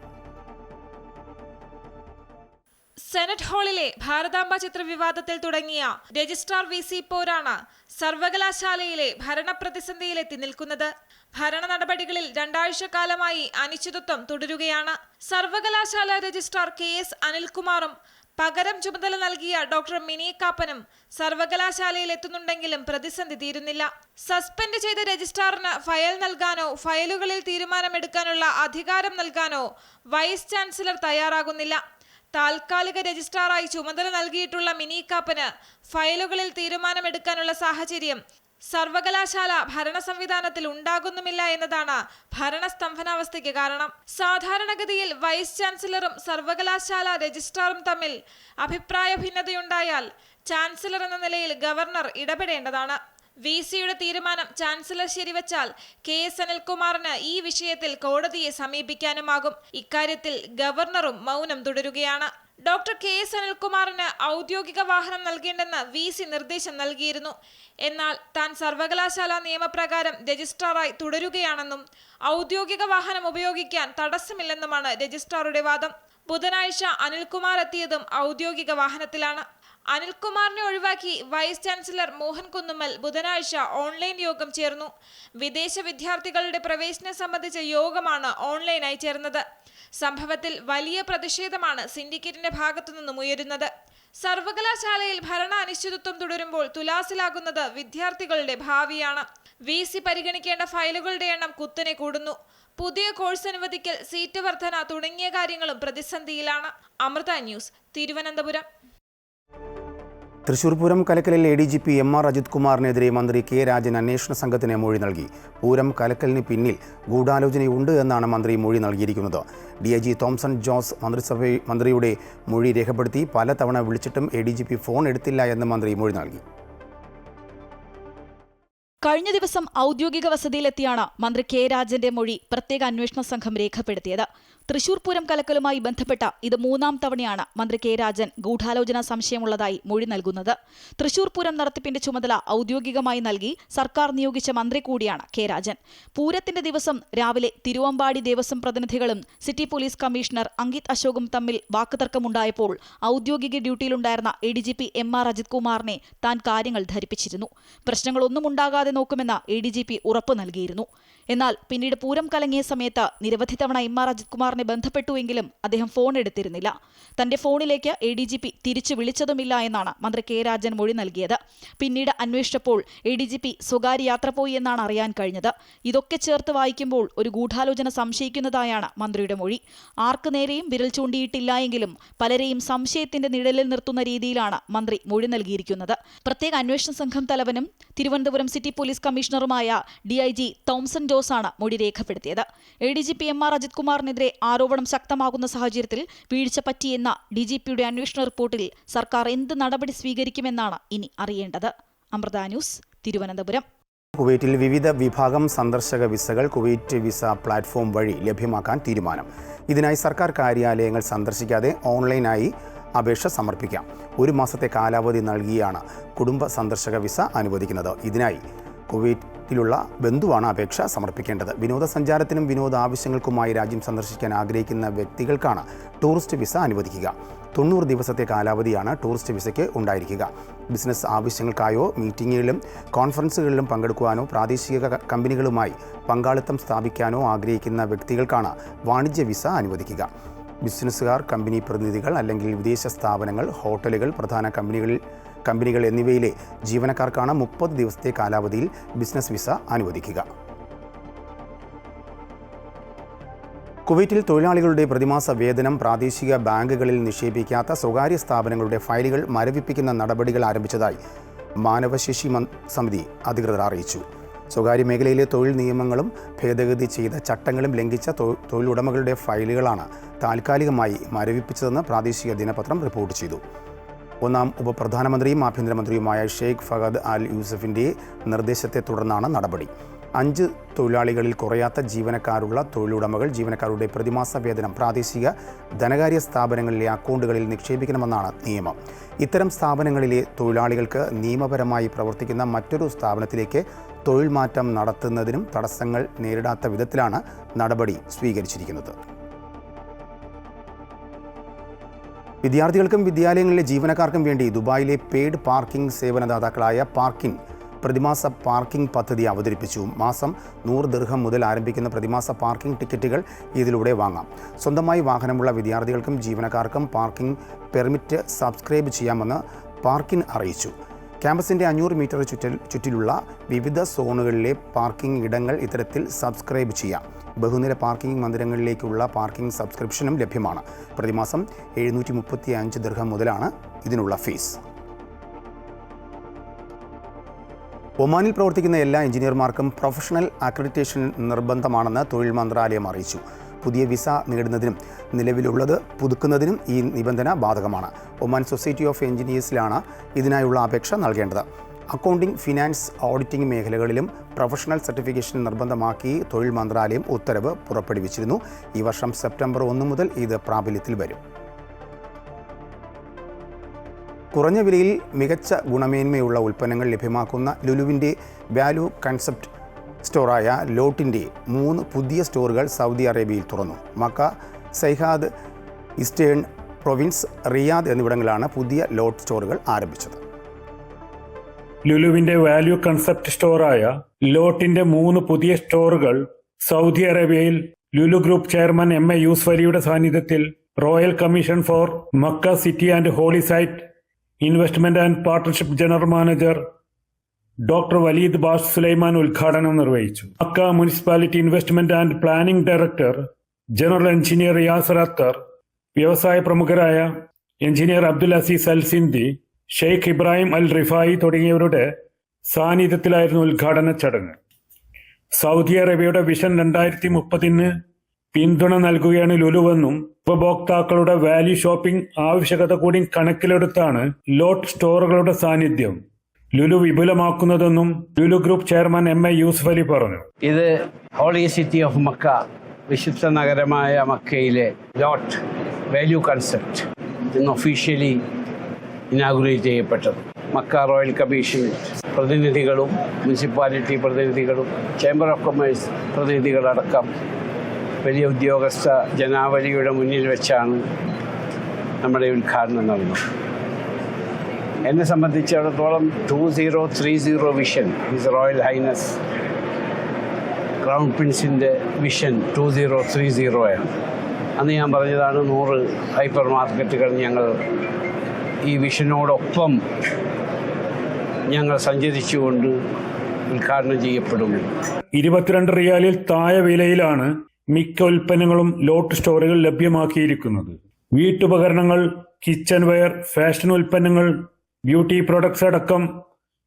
സെനറ്റ് ഹാളിലെ ഭാരതാംബ ചിത്ര വിവാദത്തിൽ തുടങ്ങിയ രജിസ്ട്രാർ VC പോരാണ് സർവകലാശാലയിലെ ഭരണപ്രതിസന്ധിയിലെത്തി നിൽക്കുന്നത്. ഭരണ നടപടികളിൽ 2 ആഴ്ചക്കാലമായി അനിശ്ചിതത്വം തുടരുകയാണ്. സർവകലാശാല രജിസ്ട്രാർ KS അനിൽകുമാറും പകരം ചുമതല നൽകിയ ഡോക്ടർ മിനി കാപ്പനും സർവകലാശാലയിൽ എത്തുന്നുണ്ടെങ്കിലും പ്രതിസന്ധി തീരുന്നില്ല. സസ്പെൻഡ് ചെയ്ത രജിസ്ട്രാറിന് ഫയൽ നൽകാനോ ഫയലുകളിൽ തീരുമാനമെടുക്കാനുള്ള അധികാരം നൽകാനോ വൈസ് ചാൻസലർ തയ്യാറാകുന്നില്ല. താൽക്കാലിക രജിസ്ട്രാറായി ചുമതല നൽകിയിട്ടുള്ള മിനി കാപ്പന് ഫയലുകളിൽ തീരുമാനമെടുക്കാനുള്ള സാഹചര്യം സർവകലാശാല ഭരണ സംവിധാനത്തിൽ ഉണ്ടാകുന്നുമില്ല എന്നതാണ് ഭരണസ്തംഭനാവസ്ഥയ്ക്ക് കാരണം. സാധാരണഗതിയിൽ വൈസ് ചാൻസലറും സർവകലാശാല രജിസ്ട്രാറും തമ്മിൽ അഭിപ്രായ ഭിന്നതയുണ്ടായാൽ ചാൻസലർ എന്ന നിലയിൽ ഗവർണർ ഇടപെടേണ്ടതാണ്. VCയുടെ തീരുമാനം ചാൻസലർ ശരിവച്ചാൽ KS അനിൽകുമാറിന് ഈ വിഷയത്തിൽ കോടതിയെ സമീപിക്കാനുമാകും. ഇക്കാര്യത്തിൽ ഗവർണറും മൗനം തുടരുകയാണ്. ഡോക്ടർ KS അനിൽകുമാറിന് ഔദ്യോഗിക വാഹനം നൽകേണ്ടെന്ന് VC നിർദ്ദേശം നൽകിയിരുന്നു. എന്നാൽ താൻ സർവകലാശാല നിയമപ്രകാരം രജിസ്ട്രാറായി തുടരുകയാണെന്നും ഔദ്യോഗിക വാഹനം ഉപയോഗിക്കാൻ തടസ്സമില്ലെന്നുമാണ് രജിസ്ട്രാറുടെ വാദം. ബുധനാഴ്ച അനിൽകുമാർ എത്തിയതും ഔദ്യോഗിക വാഹനത്തിലാണ്. അനിൽകുമാറിനെ ഒഴിവാക്കി വൈസ് ചാൻസലർ മോഹൻ കുന്നുമ്മൽ ബുധനാഴ്ച ഓൺലൈൻ യോഗം ചേർന്നു. വിദേശ വിദ്യാർത്ഥികളുടെ പ്രവേശനം സംബന്ധിച്ച യോഗമാണ് ഓൺലൈനായി ചേർന്നത്. സംഭവത്തിൽ വലിയ പ്രതിഷേധമാണ് സിൻഡിക്കേറ്റിന്റെ ഭാഗത്തുനിന്നും ഉയരുന്നത്. സർവകലാശാലയിൽ ഭരണ അനിശ്ചിതത്വം തുടരുമ്പോൾ തുലാസിലാകുന്നത് വിദ്യാർത്ഥികളുടെ ഭാവിയാണ്. VC പരിഗണിക്കേണ്ട ഫയലുകളുടെ എണ്ണം കുത്തനെ കൂടുന്നു. പുതിയ കോഴ്സ് അനുവദിക്കൽ, സീറ്റ് വർധന തുടങ്ങിയ കാര്യങ്ങളും പ്രതിസന്ധിയിലാണ്. അമൃത ന്യൂസ്, തിരുവനന്തപുരം. തൃശൂർ പൂരം കലക്കലിൽ ADGP MR അജിത് കുമാറിനെതിരെ മന്ത്രി കെ രാജൻ അന്വേഷണ സംഘത്തിന് മൊഴി നൽകി. പൂരം കലക്കലിന് പിന്നിൽ ഗൂഢാലോചനയുണ്ട് എന്നാണ് മന്ത്രി മൊഴി നൽകിയിരിക്കുന്നത്. DIG തോംസൺ ജോസ് മന്ത്രിയുടെ മൊഴി രേഖപ്പെടുത്തി പലതവണ വിളിച്ചിട്ടും ADGP ഫോൺ എടുത്തില്ല എന്ന് മന്ത്രി മൊഴി നൽകി. കഴിഞ്ഞ ദിവസം ഔദ്യോഗിക വസതിയിലെത്തിയാണ് മന്ത്രി കെ രാജന്റെ മൊഴി പ്രത്യേക അന്വേഷണ സംഘം രേഖപ്പെടുത്തിയത്. തൃശൂർ പൂരം കലക്കലുമായി ബന്ധപ്പെട്ട ഇത് 3ാം തവണയാണ് മന്ത്രി കെ രാജൻ ഗൂഢാലോചന സംശയമുള്ളതായി മൊഴി നൽകുന്നത്. തൃശൂർ പൂരം നടത്തിപ്പിന്റെ ചുമതല ഔദ്യോഗികമായി നൽകി സർക്കാർ നിയോഗിച്ച മന്ത്രി കൂടിയാണ് കെ രാജൻ. പൂരത്തിന്റെ ദിവസം രാവിലെ തിരുവമ്പാടി ദേവസ്വം പ്രതിനിധികളും സിറ്റി പോലീസ് കമ്മീഷണർ അങ്കിത് അശോകും തമ്മിൽ വാക്കുതർക്കമുണ്ടായപ്പോൾ ഔദ്യോഗിക ഡ്യൂട്ടിയിലുണ്ടായിരുന്ന ADGP MR അജിത് കുമാറിനെ താൻ കാര്യങ്ങൾ ധരിപ്പിച്ചിരുന്നു. പ്രശ്നങ്ങളൊന്നും ഉണ്ടാകാതെ നോക്കുമെന്ന് ADGP ഉറപ്പു നൽകിയിരുന്നു. എന്നാൽ പിന്നീട് പൂരം കലങ്ങിയ സമയത്ത് നിരവധി തവണ MR അജിത് കുമാറിനെ ബന്ധപ്പെട്ടുവെങ്കിലും അദ്ദേഹം ഫോൺ എടുത്തിരുന്നില്ല. തന്റെ ഫോണിലേക്ക് ADGP തിരിച്ചു വിളിച്ചതുമില്ല എന്നാണ് മന്ത്രി കെ രാജൻ മൊഴി നൽകിയത്. പിന്നീട് അന്വേഷിച്ചപ്പോൾ ADGP സ്വകാര്യ യാത്ര പോയി എന്നാണ് അറിയാൻ കഴിഞ്ഞത്. ഇതൊക്കെ ചേർത്ത് വായിക്കുമ്പോൾ ഒരു ഗൂഢാലോചന സംശയിക്കുന്നതായാണ് മന്ത്രിയുടെ മൊഴി. ആർക്ക് നേരെയും വിരൽ ചൂണ്ടിയിട്ടില്ല എങ്കിലും പലരെയും സംശയത്തിന്റെ നിഴലിൽ നിർത്തുന്ന രീതിയിലാണ് മന്ത്രി മൊഴി നൽകിയിരിക്കുന്നത്. പ്രത്യേക അന്വേഷണ സംഘം തലവനും തിരുവനന്തപുരം സിറ്റി പോലീസ് കമ്മീഷണറുമായ DIG തോംസൺ ജോസാണ് മൊഴി രേഖപ്പെടുത്തിയത്. ADGP MR അജിത് കുമാറിനെതിരെ ആരോപണം ശക്തമാകുന്ന സാഹചര്യത്തിൽ വീഴ്ച പറ്റിയെന്ന DGPയുടെ അന്വേഷണ റിപ്പോർട്ടിൽ സർക്കാർ എന്ത് നടപടി സ്വീകരിക്കുമെന്നാണ് ഇനി അറിയേണ്ടത്. അമൃത ന്യൂസ്, തിരുവനന്തപുരം. കുവൈറ്റിൽ വിവിധ വിഭാഗം സന്ദർശക വിസകൾ കുവൈറ്റ് വിസ പ്ലാറ്റ്ഫോം വഴി ലഭ്യമാക്കാൻ തീരുമാനം. ഇതിനായി സർക്കാർ കാര്യാലയങ്ങൾ സന്ദർശിക്കാതെ ഓൺലൈനായി അപേക്ഷ സമർപ്പിക്കാം. 1 മാസത്തെ കാലാവധി നൽകിയാണ് കുടുംബ സന്ദർശക വിസ അനുവദിക്കുന്നത്. ഇതിനായി കുവൈറ്റിലുള്ള ബന്ധുവാണ് അപേക്ഷ സമർപ്പിക്കേണ്ടത്. വിനോദസഞ്ചാരത്തിനും വിനോദ ആവശ്യങ്ങൾക്കുമായി രാജ്യം സന്ദർശിക്കാൻ ആഗ്രഹിക്കുന്ന വ്യക്തികൾക്കാണ് ടൂറിസ്റ്റ് വിസ അനുവദിക്കുക. 90 ദിവസത്തെ കാലാവധിയാണ് ടൂറിസ്റ്റ് വിസയ്ക്ക് ഉണ്ടായിരിക്കുക. ബിസിനസ് ആവശ്യങ്ങൾക്കായോ മീറ്റിങ്ങുകളിലും കോൺഫറൻസുകളിലും പങ്കെടുക്കുവാനോ പ്രാദേശിക കമ്പനികളുമായി പങ്കാളിത്തം സ്ഥാപിക്കാനോ ആഗ്രഹിക്കുന്ന വ്യക്തികൾക്കാണ് വാണിജ്യ വിസ അനുവദിക്കുക. ബിസിനസ്സുകാർ, കമ്പനി പ്രതിനിധികൾ അല്ലെങ്കിൽ വിദേശ സ്ഥാപനങ്ങൾ, ഹോട്ടലുകൾ, പ്രധാന കമ്പനികൾ എന്നിവയിലെ ജീവനക്കാർക്കാണ് 30 ദിവസത്തെ കാലാവധിയിൽ ബിസിനസ് വിസ അനുവദിക്കുക. കുവൈറ്റിൽ തൊഴിലാളികളുടെ പ്രതിമാസ വേതനം പ്രാദേശിക ബാങ്കുകളിൽ നിക്ഷേപിക്കാത്ത സ്വകാര്യ സ്ഥാപനങ്ങളുടെ ഫയലുകൾ മരവിപ്പിക്കുന്ന നടപടികൾ ആരംഭിച്ചതായി മാനവശേഷി സമിതി അധികൃതർ അറിയിച്ചു. സ്വകാര്യ മേഖലയിലെ തൊഴിൽ നിയമങ്ങളും ഭേദഗതി ചെയ്ത ചട്ടങ്ങളും ലംഘിച്ച തൊഴിലുടമകളുടെ ഫയലുകളാണ് താൽക്കാലികമായി മരവിപ്പിച്ചതെന്ന് പ്രാദേശിക ദിനപത്രം റിപ്പോർട്ട് ചെയ്തു. 1ാം ഉപപ്രധാനമന്ത്രിയും ആഭ്യന്തരമന്ത്രിയുമായ ഷെയ്ഖ് ഫഹദ് അൽ യൂസഫിൻ്റെ നിർദ്ദേശത്തെ തുടർന്നാണ് നടപടി. 5 തൊഴിലാളികളിൽ കുറയാത്ത ജീവനക്കാരുള്ള തൊഴിലുടമകൾ ജീവനക്കാരുടെ പ്രതിമാസ വേതനം പ്രാദേശിക ധനകാര്യ സ്ഥാപനങ്ങളിലെ അക്കൗണ്ടുകളിൽ നിക്ഷേപിക്കണമെന്നാണ് നിയമം. ഇത്തരം സ്ഥാപനങ്ങളിലെ തൊഴിലാളികൾക്ക് നിയമപരമായി പ്രവർത്തിക്കുന്ന മറ്റൊരു സ്ഥാപനത്തിലേക്ക് തൊഴിൽ മാറ്റം നടത്തുന്നതിനും തടസ്സങ്ങൾ നേരിടാത്ത വിധത്തിലാണ് നടപടി സ്വീകരിച്ചിരിക്കുന്നത്. വിദ്യാർത്ഥികൾക്കും വിദ്യാലയങ്ങളിലെ ജീവനക്കാർക്കും വേണ്ടി ദുബായിലെ പെയ്ഡ് പാർക്കിംഗ് സേവനദാതാക്കളായ പാർക്കിൻ പ്രതിമാസ പാർക്കിംഗ് പദ്ധതി അവതരിപ്പിച്ചു. മാസം 100 ദിർഹം മുതൽ ആരംഭിക്കുന്ന പ്രതിമാസ പാർക്കിംഗ് ടിക്കറ്റുകൾ ഇതിലൂടെ വാങ്ങാം. സ്വന്തമായി വാഹനമുള്ള വിദ്യാർത്ഥികൾക്കും ജീവനക്കാർക്കും പാർക്കിംഗ് പെർമിറ്റ് സബ്സ്ക്രൈബ് ചെയ്യാമെന്ന് പാർക്കിൻ അറിയിച്ചു. ക്യാമ്പസിൻ്റെ 500 മീറ്റർ ചുറ്റിലുള്ള വിവിധ സോണുകളിലെ പാർക്കിംഗ് ഇടങ്ങൾ ഇത്തരത്തിൽ സബ്സ്ക്രൈബ് ചെയ്യാം. ബഹുനില പാർക്കിംഗ് മന്ദിരങ്ങളിലേക്കുള്ള പാർക്കിംഗ് സബ്സ്ക്രിപ്ഷനും ലഭ്യമാണ്. പ്രതിമാസം 735 ദിർഹം മുതലാണ് ഇതിനുള്ള ഫീസ്. ഒമാനിൽ പ്രവർത്തിക്കുന്ന എല്ലാ എഞ്ചിനീയർമാർക്കും പ്രൊഫഷണൽ അക്രഡിറ്റേഷൻ നിർബന്ധമാണെന്ന് തൊഴിൽ മന്ത്രാലയം അറിയിച്ചു. പുതിയ വിസ നേടുന്നതിനും നിലവിലുള്ളത് പുതുക്കുന്നതിനും ഈ നിബന്ധന ബാധകമാണ്. ഒമാൻ സൊസൈറ്റി ഓഫ് എഞ്ചിനീയേഴ്സിലാണ് ഇതിനായുള്ള അപേക്ഷ നൽകേണ്ടത്. അക്കൗണ്ടിംഗ്, ഫിനാൻസ്, ഓഡിറ്റിംഗ് മേഖലകളിലും പ്രൊഫഷണൽ സർട്ടിഫിക്കേഷൻ നിർബന്ധമാക്കി തൊഴിൽ മന്ത്രാലയം ഉത്തരവ് പുറപ്പെടുവിച്ചിരുന്നു. ഈ വർഷം സെപ്റ്റംബർ 1 മുതൽ ഇത് പ്രാബല്യത്തിൽ വരും. കുറഞ്ഞ വിലയിൽ മികച്ച ഗുണമേന്മയുള്ള ഉൽപ്പന്നങ്ങൾ ലഭ്യമാക്കുന്ന ലുലുവിൻ്റെ വാല്യൂ കൺസെപ്റ്റ് സ്റ്റോറായ ലോട്ടിൻ്റെ 3 പുതിയ സ്റ്റോറുകൾ സൗദി അറേബ്യയിൽ തുറന്നു. മക്ക, സൈഹാദ്, ഈസ്റ്റേൺ പ്രൊവിൻസ്, റിയാദ് എന്നിവിടങ്ങളിലാണ് പുതിയ ലോട്ട് സ്റ്റോറുകൾ ആരംഭിച്ചത്. ലുലുവിന്റെ വാല്യൂ കൺസെപ്റ്റ് സ്റ്റോറായ ലോട്ടിന്റെ 3 പുതിയ സ്റ്റോറുകൾ സൗദി അറേബ്യയിൽ Lulu group chairman MA Yusuf അലിയുടെ സാന്നിധ്യത്തിൽ royal commission for Makkah city and holy site investment and partnership general manager doctor Waleed Bash Sulaiman ഉദ്ഘാടനം നിർവഹിച്ചു. Makkah municipality investment and planning director general engineer Yasser Attar, വ്യവസായ പ്രമുഖരായ engineer Abdul Aziz Al Sindi, Sheikh Ibrahim Al Rifai തുടങ്ങിയവരുടെ സാന്നിധ്യത്തിലായിരുന്നു ഉദ്ഘാടന ചടങ്ങ്. സൗദി അറേബ്യയുടെ വിഷൻ 2030 പിന്തുണ നൽകുകയാണ് ലുലുവെന്നും ഉപഭോക്താക്കളുടെ വാല്യൂ ഷോപ്പിംഗ് ആവശ്യകത കൂടി കണക്കിലെടുത്താണ് ലോട്ട് സ്റ്റോറുകളുടെ സാന്നിധ്യം ലുലു വിപുലമാക്കുന്നതെന്നും Lulu group chairman MA Yusuf Ali പറഞ്ഞു. ഇത് ഹോളി സിറ്റി ഓഫ് മക്ക, വിശുദ്ധ നഗരമായ മക്കയിലെ ലോട്ട് വാല്യൂ കൺസെപ്റ്റ് ഇന്ന് ഒഫീഷ്യലി ഇനാഗുറേറ്റ് ചെയ്യപ്പെട്ടത്. മക്ക റോയൽ കമ്മീഷൻ പ്രതിനിധികളും മുനിസിപ്പാലിറ്റി പ്രതിനിധികളും ചേംബർ ഓഫ് കൊമേഴ്സ് പ്രതിനിധികളടക്കം വലിയ ഉദ്യോഗസ്ഥ ജനാവലിയുടെ മുന്നിൽ വെച്ചാണ് നമ്മുടെ ഉദ്ഘാടനം നടന്നത്. എന്നെ സംബന്ധിച്ചിടത്തോളം 2030 vision his royal highness crown പ്രിൻസിൻ്റെ വിഷൻ 2030 അന്ന് ഞാൻ പറഞ്ഞതാണ് 100 ഹൈപ്പർ മാർക്കറ്റുകൾ ഞങ്ങൾ ഈ വിഷനോടൊപ്പം ഞങ്ങൾ സഞ്ചരിച്ചുകൊണ്ട് ഉദ്ഘാടനം ചെയ്യപ്പെടുന്നു. 22 റിയാലിൽ താഴെ വിലയിലാണ് മിക്ക ഉൽപ്പന്നങ്ങളും ലോട്ട് സ്റ്റോറുകൾ ലഭ്യമാക്കിയിരിക്കുന്നത്. വീട്ടുപകരണങ്ങൾ, കിച്ചൺ വെയർ, ഫാഷൻ ഉൽപ്പന്നങ്ങൾ, ബ്യൂട്ടി പ്രോഡക്ട്സ് അടക്കം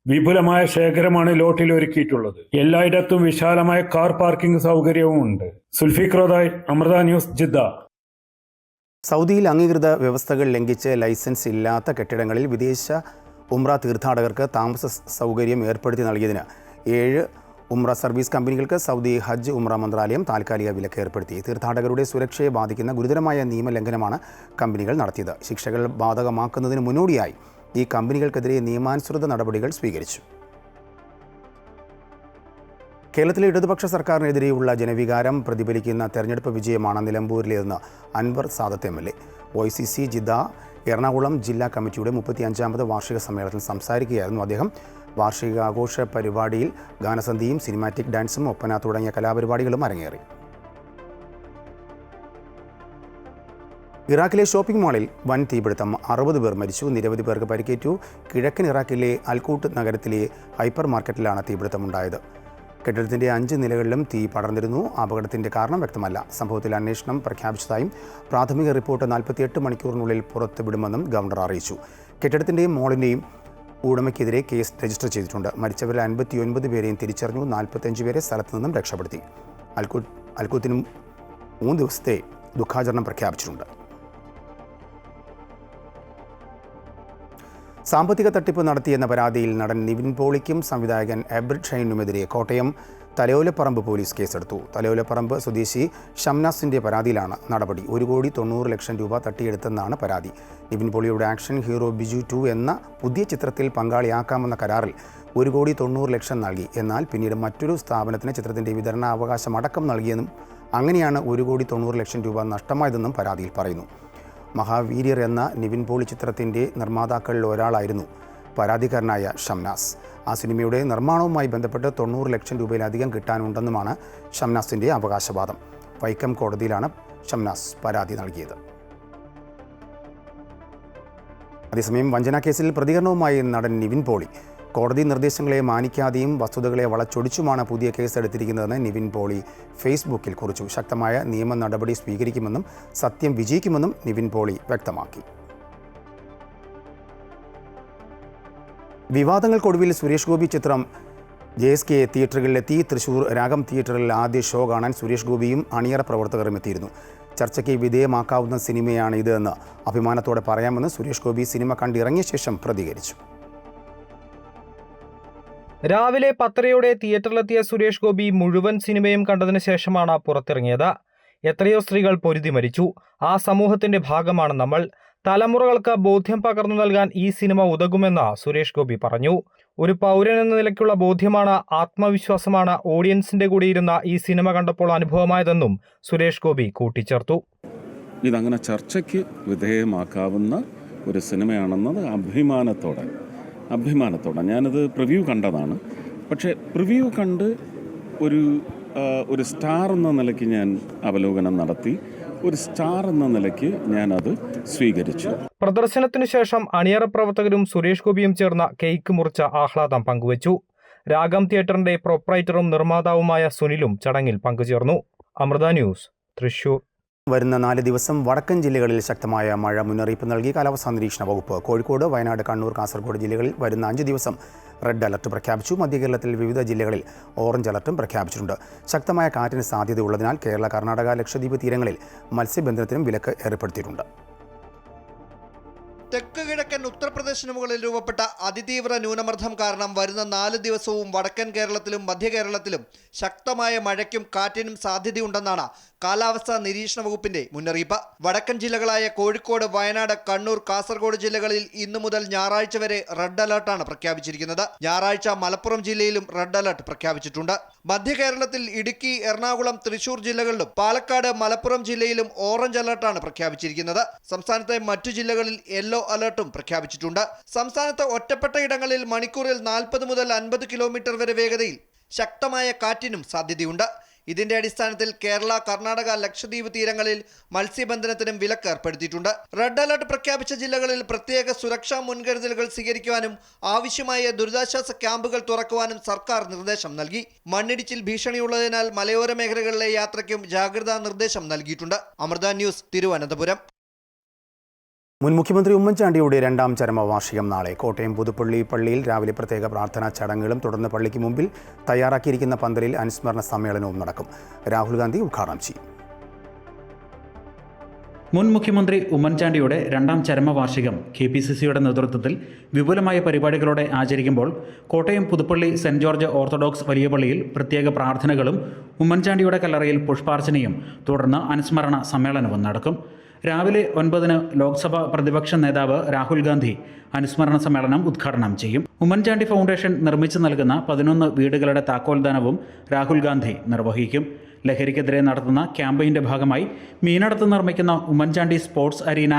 വിപുലമായ ശേഖരമാണ് ലോട്ടിൽ ഒരുക്കിയിട്ടുള്ളത്. എല്ലായിടത്തും വിശാലമായ കാർ പാർക്കിംഗ് സൗകര്യവും ഉണ്ട്. Sulfiq റോദായ്, Amrita news, Jeddah. സൗദിയിൽ അംഗീകൃത വ്യവസ്ഥകൾ ലംഘിച്ച് ലൈസൻസ് ഇല്ലാത്ത കെട്ടിടങ്ങളിൽ വിദേശ ഉംറ തീർത്ഥാടകർക്ക് താമസ സൗകര്യം ഏർപ്പെടുത്തി നൽകിയതിന് 7 ഉംറ സർവീസ് കമ്പനികൾക്ക് സൗദി ഹജ്ജ് ഉംറ മന്ത്രാലയം താൽക്കാലിക വിലക്ക് ഏർപ്പെടുത്തി. തീർത്ഥാടകരുടെ സുരക്ഷയെ ബാധിക്കുന്ന ഗുരുതരമായ നിയമലംഘനമാണ് കമ്പനികൾ നടത്തിയത്. ശിക്ഷകൾ ബാധകമാക്കുന്നതിന് മുന്നോടിയായി ഈ കമ്പനികൾക്കെതിരെ നിയമാനുസൃത നടപടികൾ സ്വീകരിച്ചു. കേരളത്തിലെ ഇടതുപക്ഷ സർക്കാരിനെതിരെയുള്ള ജനവികാരം പ്രതിഫലിക്കുന്ന തെരഞ്ഞെടുപ്പ് വിജയമാണ് നിലമ്പൂരിലേതെന്ന് Anwar Sadath MLA. OICC Jeddah Ernakulam ജില്ലാ കമ്മിറ്റിയുടെ 35ാമത് വാർഷിക സമ്മേളനത്തിൽ സംസാരിക്കുകയായിരുന്നു അദ്ദേഹം. വാർഷികാഘോഷ പരിപാടിയിൽ ഗാനസന്ധിയും സിനിമാറ്റിക് ഡാൻസും ഒപ്പന തുടങ്ങിയ കലാപരിപാടികളും അരങ്ങേറി. ഇറാഖിലെ ഷോപ്പിംഗ് മാളിൽ വൻ തീപിടുത്തം, 60 പേർ മരിച്ചു, നിരവധി പേർക്ക് പരിക്കേറ്റു. കിഴക്കൻ ഇറാഖിലെ അൽകൂട്ട് നഗരത്തിലെ ഹൈപ്പർ മാർക്കറ്റിലാണ് തീപിടുത്തമുണ്ടായത്. കെട്ടിടത്തിൻ്റെ 5 നിലകളിലും തീ പടർന്നിരുന്നു. അപകടത്തിൻ്റെ കാരണം വ്യക്തമല്ല. സംഭവത്തിൽ അന്വേഷണം പ്രഖ്യാപിച്ചതായും പ്രാഥമിക റിപ്പോർട്ട് 48 മണിക്കൂറിനുള്ളിൽ പുറത്തുവിടുമെന്നും ഗവർണർ അറിയിച്ചു. കെട്ടിടത്തിൻ്റെയും മോളിൻ്റെയും ഉടമയ്ക്കെതിരെ കേസ് രജിസ്റ്റർ ചെയ്തിട്ടുണ്ട്. മരിച്ചവരിൽ 59 പേരെയും തിരിച്ചറിഞ്ഞു. 45 പേരെ സ്ഥലത്തു നിന്നും രക്ഷപ്പെടുത്തി. അൽകൂത്തിനും 3 ദിവസത്തെ ദുഃഖാചരണം പ്രഖ്യാപിച്ചിട്ടുണ്ട്. സാമ്പത്തിക തട്ടിപ്പ് നടത്തിയെന്ന പരാതിയിൽ നടൻ നിവിൻ പോളിക്കും സംവിധായകൻ എബ്രിഡ് ഷൈനുമെതിരെ കോട്ടയം തലയോലപ്പറമ്പ് പോലീസ് കേസെടുത്തു. തലയോലപ്പറമ്പ് സ്വദേശി ഷംനാസിൻ്റെ പരാതിയിലാണ് നടപടി. 1,90 ലക്ഷം രൂപ തട്ടിയെടുത്തെന്നാണ് പരാതി. നിവിൻ പോളിയുടെ ആക്ഷൻ ഹീറോ ബിജു 2 എന്ന പുതിയ ചിത്രത്തിൽ പങ്കാളിയാക്കാമെന്ന കരാറിൽ 1,90 ലക്ഷം നൽകി. എന്നാൽ പിന്നീട് മറ്റൊരു സ്ഥാപനത്തിന് ചിത്രത്തിൻ്റെ വിതരണാവകാശം അടക്കം നൽകിയെന്നും അങ്ങനെയാണ് 1,90 ലക്ഷം രൂപ നഷ്ടമായതെന്നും പരാതിയിൽ പറയുന്നു. മഹാവീര്യർ എന്ന നിവിൻ പോളി ചിത്രത്തിൻ്റെ നിർമ്മാതാക്കളിൽ ഒരാളായിരുന്നു പരാതിക്കാരനായ ഷംനാസ്. ആ സിനിമയുടെ നിർമ്മാണവുമായി ബന്ധപ്പെട്ട് 90 ലക്ഷം രൂപയിലധികം കിട്ടാനുണ്ടെന്നുമാണ് ഷംനാസിൻ്റെ അവകാശവാദം. വൈക്കം കോടതിയിലാണ് ഷംനാസ് പരാതി നൽകിയത്. അതേസമയം വഞ്ചനാ കേസിൽ പ്രതികരണവുമായി നടൻ നിവിൻ പോളി. കോടതി നിർദ്ദേശങ്ങളെ മാനിക്കാതെയും വസ്തുതകളെ വളച്ചൊടിച്ചുമാണ് പുതിയ കേസെടുത്തിരിക്കുന്നതെന്ന് നിവിൻ പോളി ഫേസ്ബുക്കിൽ കുറിച്ചു. ശക്തമായ നിയമ നടപടി സ്വീകരിക്കുമെന്നും സത്യം വിജയിക്കുമെന്നും നിവിൻ പോളി വ്യക്തമാക്കി. വിവാദങ്ങൾക്കൊടുവിൽ സുരേഷ് ഗോപി ചിത്രം JSK തിയേറ്ററുകളിലെത്തി. തൃശൂർ രാഗം തിയേറ്ററിൽ ആദ്യ ഷോ കാണാൻ സുരേഷ് ഗോപിയും അണിയറ പ്രവർത്തകരും എത്തിയിരുന്നു. ചർച്ചയ്ക്ക് വിധേയമാക്കാവുന്ന സിനിമയാണ് ഇത് എന്ന് അഭിമാനത്തോടെ പറയാമെന്ന് സുരേഷ് ഗോപി സിനിമ കണ്ടിറങ്ങിയ ശേഷം പ്രതികരിച്ചു. രാവിലെ 10:30 തിയേറ്ററിലെത്തിയ സുരേഷ് ഗോപി മുഴുവൻ സിനിമയും കണ്ടതിന് ശേഷമാണ് പുറത്തിറങ്ങിയത്. എത്രയോ സ്ത്രീകൾ പൊരുതി മരിച്ചു. ആ സമൂഹത്തിന്റെ ഭാഗമാണ് നമ്മൾ. തലമുറകൾക്ക് ബോധ്യം പകർന്നു നൽകാൻ ഈ സിനിമ ഉതകുമെന്ന് സുരേഷ് ഗോപി പറഞ്ഞു. ഒരു പൗരൻ എന്ന നിലയ്ക്കുള്ള ബോധ്യമാണ്, ആത്മവിശ്വാസമാണ് ഓഡിയൻസിന്റെ കൂടെ ഇരുന്ന ഈ സിനിമ കണ്ടപ്പോൾ അനുഭവമായതെന്നും സുരേഷ് ഗോപി കൂട്ടിച്ചേർത്തു. ഇതങ്ങനെ ചർച്ചയ്ക്ക് വിധേയമാക്കാവുന്ന ഒരു സിനിമയാണെന്നത് അഭിമാനത്തോടെ ഞാനത് പ്രിവ്യൂ കണ്ടതാണ്. പക്ഷേ പ്രിവ്യൂ കണ്ട് ഒരു സ്റ്റാർ എന്ന നിലയ്ക്ക് ഞാൻ അവലോകനം നടത്തി. ഒരു സ്റ്റാർ എന്ന നിലയ്ക്ക് ഞാനത് സ്വീകരിച്ചു. പ്രദർശനത്തിനു ശേഷം അണിയറ പ്രവർത്തകരും സുരേഷ് ഗോപിയും ചേർന്ന കേക്ക് മുറിച്ച ആഹ്ലാദം പങ്കുവച്ചു. രാഗം തിയേറ്ററിന്റെ പ്രൊപ്പറൈറ്ററും നിർമ്മാതാവുമായ സുനിലും ചടങ്ങിൽ പങ്കുചേർന്നു. അമൃത ന്യൂസ്, തൃശൂർ. വരുന്ന 4 ദിവസം വടക്കൻ ജില്ലകളിൽ ശക്തമായ മഴ മുന്നറിയിപ്പ് നൽകി കാലാവസ്ഥാ നിരീക്ഷണ വകുപ്പ്. കോഴിക്കോട്, വയനാട്, കണ്ണൂർ, കാസർഗോഡ് ജില്ലകളിൽ വരുന്ന 5 ദിവസം റെഡ് അലർട്ട് പ്രഖ്യാപിച്ചു. മധ്യ കേരളത്തിൽ വിവിധ ജില്ലകളിൽ ഓറഞ്ച് അലർട്ടും പ്രഖ്യാപിച്ചിട്ടുണ്ട്. ശക്തമായ കാറ്റിന് സാധ്യതയുള്ളതിനാൽ കേരള, കർണാടക, ലക്ഷദ്വീപ് തീരങ്ങളിൽ മത്സ്യബന്ധനത്തിനും വിലക്ക് ഏർപ്പെടുത്തിയിട്ടുണ്ട്. തെക്ക് കിഴക്കൻ ഉത്തർപ്രദേശിന് മുകളിൽ രൂപപ്പെട്ട അതിതീവ്ര ന്യൂനമർദ്ദം കാരണം വരുന്ന 4 ദിവസവും വടക്കൻ കേരളത്തിലും മധ്യ കേരളത്തിലും ശക്തമായ മഴയ്ക്കും കാറ്റിനും സാധ്യതയുണ്ടെന്നാണ് കാലാവസ്ഥാ നിരീക്ഷണ വകുപ്പിന്റെ മുന്നറിയിപ്പ്. വടക്കൻ ജില്ലകളായ കോഴിക്കോട്, വയനാട്, കണ്ണൂർ, കാസർഗോഡ് ജില്ലകളിൽ ഇന്നു മുതൽ ഞായറാഴ്ച വരെ റെഡ് അലർട്ടാണ് പ്രഖ്യാപിച്ചിരിക്കുന്നത്. ഞായറാഴ്ച മലപ്പുറം ജില്ലയിലും റെഡ് അലർട്ട് പ്രഖ്യാപിച്ചിട്ടുണ്ട്. മധ്യ കേരളത്തിൽ ഇടുക്കി, എറണാകുളം, തൃശൂർ ജില്ലകളിലും പാലക്കാട്, മലപ്പുറം ജില്ലയിലും ഓറഞ്ച് അലർട്ടാണ് പ്രഖ്യാപിച്ചിരിക്കുന്നത്. സംസ്ഥാനത്തെ മറ്റു ജില്ലകളിൽ യെല്ലോ അലർട്ടും പ്രഖ്യാപിച്ചിട്ടുണ്ട്. സംസ്ഥാനത്ത് ഒറ്റപ്പെട്ട ഇടങ്ങളിൽ മണിക്കൂറിൽ 40 മുതൽ 50 കിലോമീറ്റർ വരെ വേഗതയിൽ ശക്തമായ കാറ്റിനും സാധ്യതയുണ്ട്. ഇതിന്റെ അടിസ്ഥാനത്തിൽ കേരള, കർണാടക, ലക്ഷദ്വീപ് തീരങ്ങളിൽ മത്സ്യബന്ധനത്തിനും വിലക്ക് ഏർപ്പെടുത്തിയിട്ടുണ്ട്. റെഡ് അലർട്ട് പ്രഖ്യാപിച്ച ജില്ലകളിൽ പ്രത്യേക സുരക്ഷാ മുൻകരുതലുകൾ സ്വീകരിക്കുവാനും ആവശ്യമായ ദുരിതാശ്വാസ ക്യാമ്പുകൾ തുറക്കുവാനും സർക്കാർ നിർദ്ദേശം നൽകി. മണ്ണിടിച്ചിൽ ഭീഷണിയുള്ളതിനാൽ മലയോര മേഖലകളിലെ യാത്രയ്ക്കും ജാഗ്രതാ നിർദ്ദേശം നൽകിയിട്ടുണ്ട്. അമൃത ന്യൂസ്, തിരുവനന്തപുരം. മുൻ മുഖ്യമന്ത്രി ഉമ്മൻചാണ്ടിയുടെ 2ാം ചരമവാർഷികം നാളെ. കോട്ടയം പുതുപ്പള്ളി പള്ളിയിൽ രാവിലെ പ്രത്യേക പ്രാർത്ഥനാ ചടങ്ങുകളും തുടർന്ന് പള്ളിക്ക് മുമ്പിൽ തയ്യാറാക്കിയിരിക്കുന്ന പന്തലിൽ അനുസ്മരണ സമ്മേളനവും നടക്കും. രാഹുൽ ഗാന്ധി ഉദ്ഘാടനം ചെയ്യും. മുൻ മുഖ്യമന്ത്രി ഉമ്മൻചാണ്ടിയുടെ 2ാം ചരമവാർഷികം KPCCയുടെ നേതൃത്വത്തിൽ വിപുലമായ പരിപാടികളോടെ ആചരിക്കുമ്പോൾ Kottayam Puthuppally saint George orthodox വലിയ പള്ളിയിൽ പ്രത്യേക പ്രാർത്ഥനകളും ഉമ്മൻചാണ്ടിയുടെ കല്ലറയിൽ പുഷ്പാർച്ചനയും തുടർന്ന് അനുസ്മരണ സമ്മേളനവും നടക്കും. രാവിലെ 9-ന് ലോക്സഭാ പ്രതിപക്ഷ നേതാവ് രാഹുൽ ഗാന്ധി അനുസ്മരണ സമ്മേളനം ഉദ്ഘാടനം ചെയ്യും. ഉമ്മൻചാണ്ടി ഫൗണ്ടേഷൻ നിർമ്മിച്ചു നൽകുന്ന 11 വീടുകളുടെ താക്കോൽദാനവും രാഹുൽ ഗാന്ധി നിർവഹിക്കും. ലഹരിക്കെതിരെ നടത്തുന്ന ക്യാമ്പയിൻ്റെ ഭാഗമായി മീനടത്ത് നിർമ്മിക്കുന്ന ഉമ്മൻചാണ്ടി സ്പോർട്സ് അരീന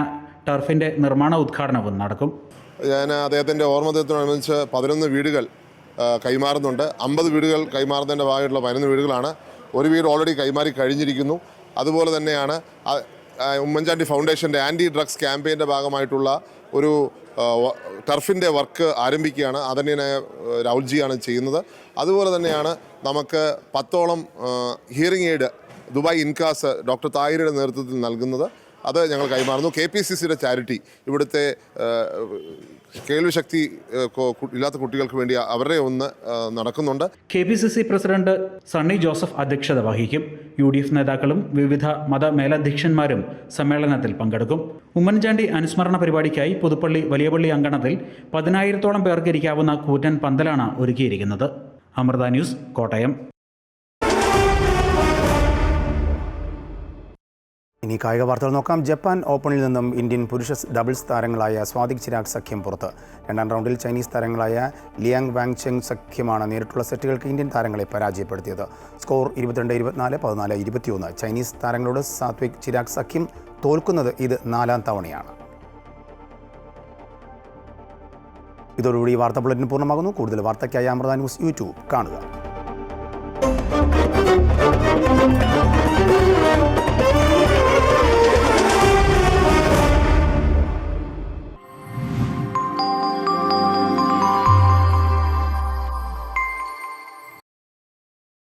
ടർഫിൻ്റെ നിർമ്മാണ ഉദ്ഘാടനവും നടക്കും. ഞാൻ അദ്ദേഹത്തിൻ്റെ ഓർമ്മദിനത്തോടനുബന്ധിച്ച് 11 വീടുകൾ കൈമാറുന്നുണ്ട്. 50 വീടുകൾ കൈമാറുന്നതിൻ്റെ ഭാഗമായിട്ടുള്ള 11 വീടുകളാണ്. ഒരു വീട് ഓൾറെഡി കൈമാറി കഴിഞ്ഞിരിക്കുന്നു. അതുപോലെ തന്നെയാണ് ഉമ്മൻചാണ്ടി ഫൗണ്ടേഷൻ്റെ ആൻറ്റി ഡ്രഗ്സ് ക്യാമ്പയിൻ്റെ ഭാഗമായിട്ടുള്ള ഒരു ടർഫിൻ്റെ വർക്ക് ആരംഭിക്കുകയാണ്. അതന്നെ രാഹുൽജിയാണ് ചെയ്യുന്നത്. അതുപോലെ തന്നെയാണ് നമുക്ക് 10ഓളം hearing aid Dubai Incas doctor താഹിരയുടെ നേതൃത്വത്തിൽ നൽകുന്നത്. അത് ഞങ്ങൾ കൈമാറുന്നു. KPCCയുടെ ചാരിറ്റി ഇവിടുത്തെ കേൾവിശക്തി ഇല്ലാത്ത കുട്ടികൾക്ക് വേണ്ടി അവരുടെ ഒന്ന് നടക്കുന്നുണ്ട്. KPCC പ്രസിഡന്റ് സണ്ണി ജോസഫ് അധ്യക്ഷത വഹിക്കും. UDF നേതാക്കളും വിവിധ മതമേലധ്യക്ഷന്മാരും സമ്മേളനത്തിൽ പങ്കെടുക്കും. ഉമ്മൻചാണ്ടി അനുസ്മരണ പരിപാടിക്കായി പുതുപ്പള്ളി വലിയപള്ളി അങ്കണത്തിൽ 10,000-ഓളം പേർക്ക് ഇരിക്കാവുന്ന കൂറ്റൻ പന്തലാണ് ഒരുക്കിയിരിക്കുന്നത്. അമൃത ന്യൂസ്, കോട്ടയം. ഇനി കായിക വാർത്തകൾ നോക്കാം. ജപ്പാൻ ഓപ്പണിൽ നിന്നും ഇന്ത്യൻ പുരുഷ ഡബിൾസ് താരങ്ങളായ സ്വാതിക് ചിരാഗ് സഖ്യം പുറത്ത്. 2ാം റൗണ്ടിൽ ചൈനീസ് താരങ്ങളായ ലിയാങ് വാങ് ചെങ് സഖ്യമാണ് നേരിട്ടുള്ള സെറ്റുകൾക്ക് ഇന്ത്യൻ താരങ്ങളെ പരാജയപ്പെടുത്തിയത്. സ്കോർ 22-24, 14-21. ചൈനീസ് താരങ്ങളോട് സാത്വിക് ചിരാഗ് സഖ്യം തോൽക്കുന്നത് ഇത് 4ാം തവണയാണ്. ഇതോടുകൂടി വാർത്താ ബുള്ളറ്റിൻ പൂർണ്ണമാകുന്നു. കൂടുതൽ വാർത്തയ്ക്കായി അമൃത ന്യൂസ് യൂട്യൂബ് കാണുക.